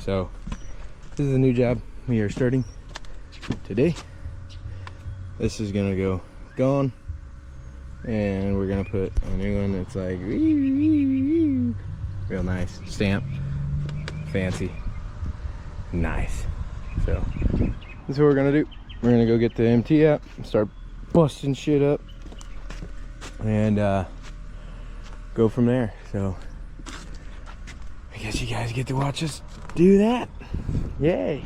So this is a new job we are starting today. This is gonna go gone, and we're gonna put a new one that's like real nice stamp, fancy, nice. So this is what we're gonna do. We're gonna go get the MT out and start busting shit up and go from there. So I guess you guys get to watch us do that. Yay.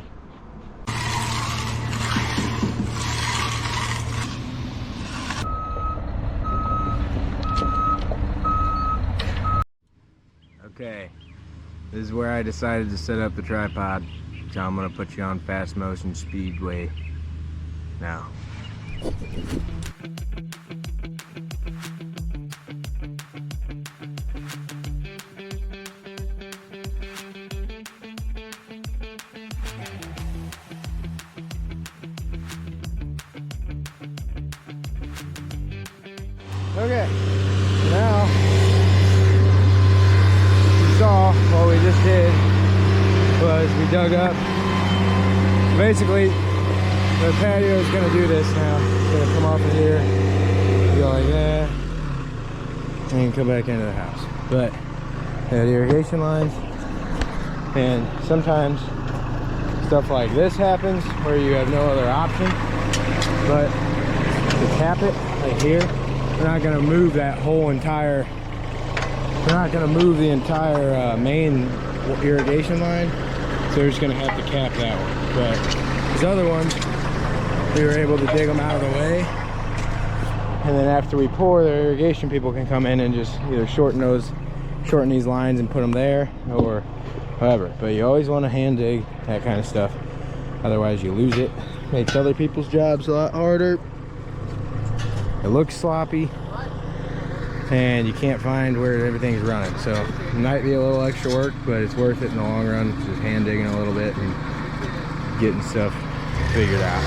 Okay, this is where I decided to set up the tripod. So I'm gonna put you on fast motion speedway now. Okay, now you saw what we just did was we dug up. Basically, the patio is gonna do this now. It's gonna come off of here, go like that, and come back into the house. But they had irrigation lines, and sometimes stuff like this happens where you have no other option but to tap it right here. We're not gonna move that whole entire, we're not gonna move the entire main irrigation line, so we're just gonna have to cap that one. But these other ones, we were able to dig them out of the way, and then after we pour, the irrigation people can come in and just either shorten these lines and put them there, or however. But you always want to hand dig that kind of stuff, otherwise you lose it. Makes other people's jobs a lot harder. It looks sloppy, and you can't find where everything's running. So it might be a little extra work, but it's worth it in the long run. Just hand digging a little bit and getting stuff figured out.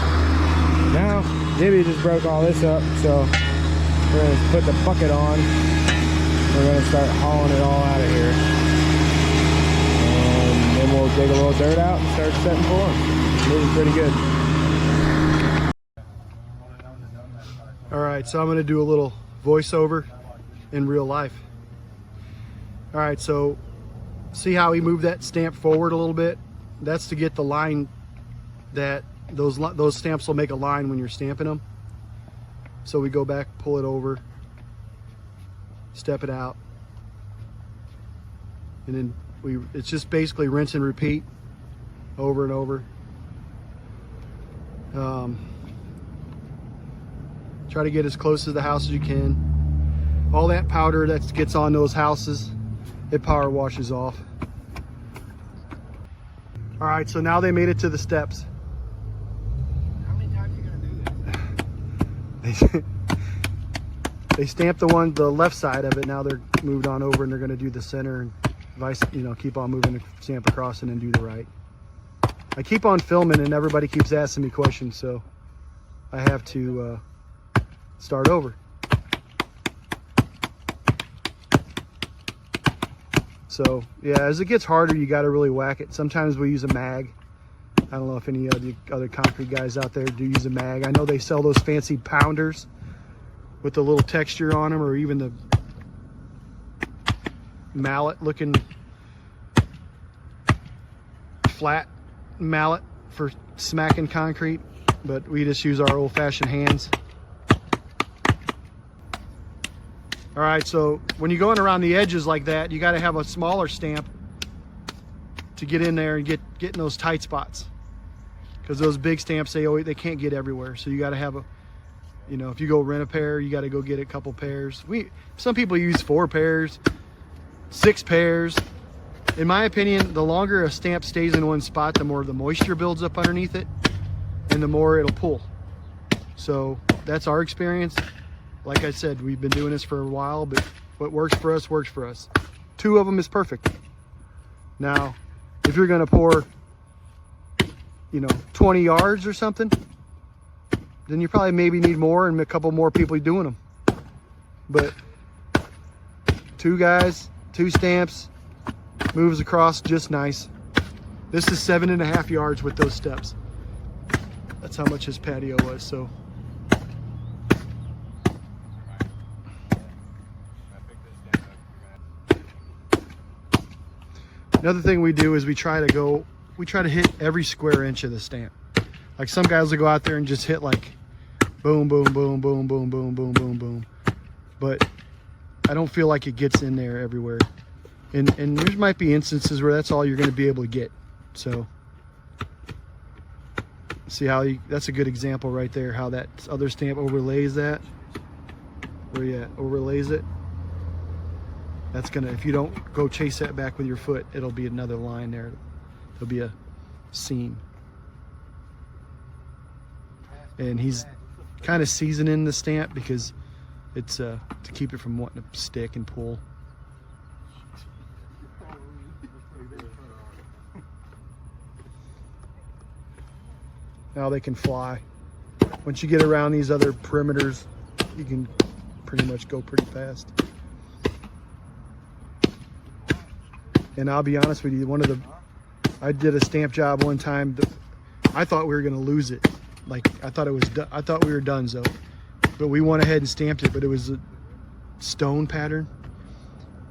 Now, Dibby just broke all this up, so we're gonna put the bucket on. We're gonna start hauling it all out of here. And then we'll dig a little dirt out and start setting form. Moving pretty good. All right, so I'm gonna do a little voiceover in real life. All right, so see how he moved that stamp forward a little bit? That's to get the line that those stamps will make a line when you're stamping them. So we go back, pull it over, step it out, and then it's just basically rinse and repeat over and over. Try to get as close to the house as you can. All that powder that gets on those houses, it power washes off. All right, so now they made it to the steps. How many times are you gonna do this? They stamped the left side of it. Now they're moved on over and they're gonna do the center and keep on moving the stamp across and then do the right. I keep on filming and everybody keeps asking me questions, so I have to start over. So yeah, as it gets harder, you got to really whack it. Sometimes we use a mag. I don't know if any of the other concrete guys out there do use a mag. I know they sell those fancy pounders with the little texture on them, or even the mallet looking flat mallet for smacking concrete, but we just use our old-fashioned hands. All right, so when you're going around the edges like that, you got to have a smaller stamp to get in there and get in those tight spots, because those big stamps, they can't get everywhere. So you got to have a, if you go rent a pair, you got to go get a couple pairs. Some people use 4 pairs, 6 pairs. In my opinion, the longer a stamp stays in one spot, the more the moisture builds up underneath it and the more it'll pull. So that's our experience. Like I said, we've been doing this for a while, but what works for us works for us. 2 of them is perfect. Now, if you're gonna pour, 20 yards or something, then you probably maybe need more and a couple more people doing them. But 2 guys, 2 stamps, moves across just nice. This is 7.5 yards with those steps. That's how much his patio was. So another thing we do is we try to hit every square inch of the stamp. Like some guys will go out there and just hit like boom, boom, boom, boom, boom, boom, boom, boom, boom. But I don't feel like it gets in there everywhere. And there might be instances where that's all you're going to be able to get. So see how that's a good example right there, how that other stamp overlays that. Where you overlays it. That's gonna, if you don't go chase that back with your foot, it'll be another line there. There'll be a seam. And he's kind of seasoning the stamp because it's to keep it from wanting to stick and pull. Now they can fly. Once you get around these other perimeters, you can pretty much go pretty fast. And I'll be honest with you, I did a stamp job one time that I thought we were going to lose it. Like I thought we were done, so. But we went ahead and stamped it, but it was a stone pattern.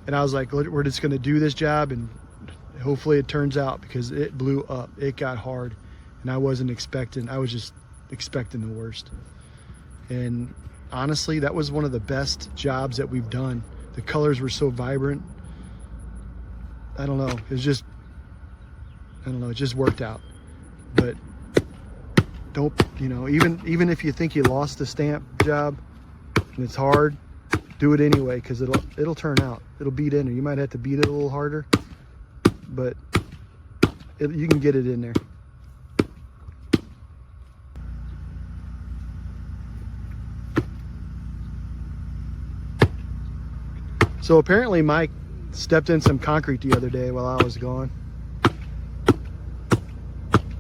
And I was like, we're just going to do this job and hopefully it turns out, because it blew up. It got hard. And I was just expecting the worst. And honestly, that was one of the best jobs that we've done. The colors were so vibrant. I don't know. It just worked out. But don't, even if you think you lost the stamp job and it's hard, do it anyway, because it'll turn out. It'll beat in there. You might have to beat it a little harder, but you can get it in there. So apparently Mike stepped in some concrete the other day while I was gone.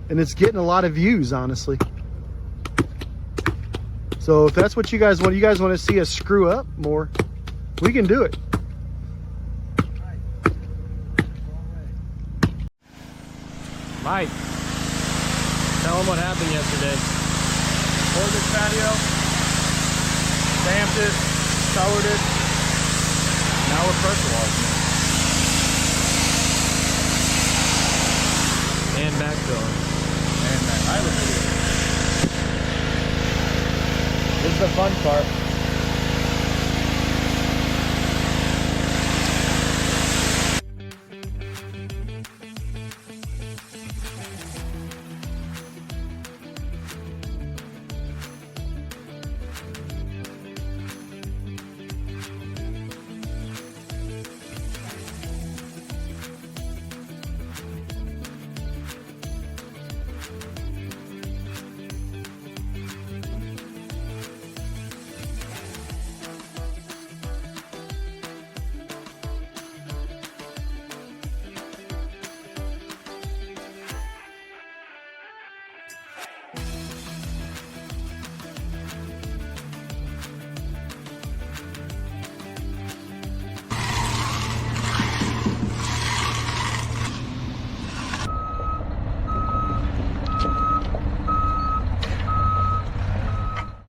And it's getting a lot of views, honestly. So if that's what you guys want to see us screw up more, we can do it. Mike, tell them what happened yesterday. Poured this patio, stamped it, colored it. Now we're pressure washing it. And backfilling. And I have a video. This is the fun part.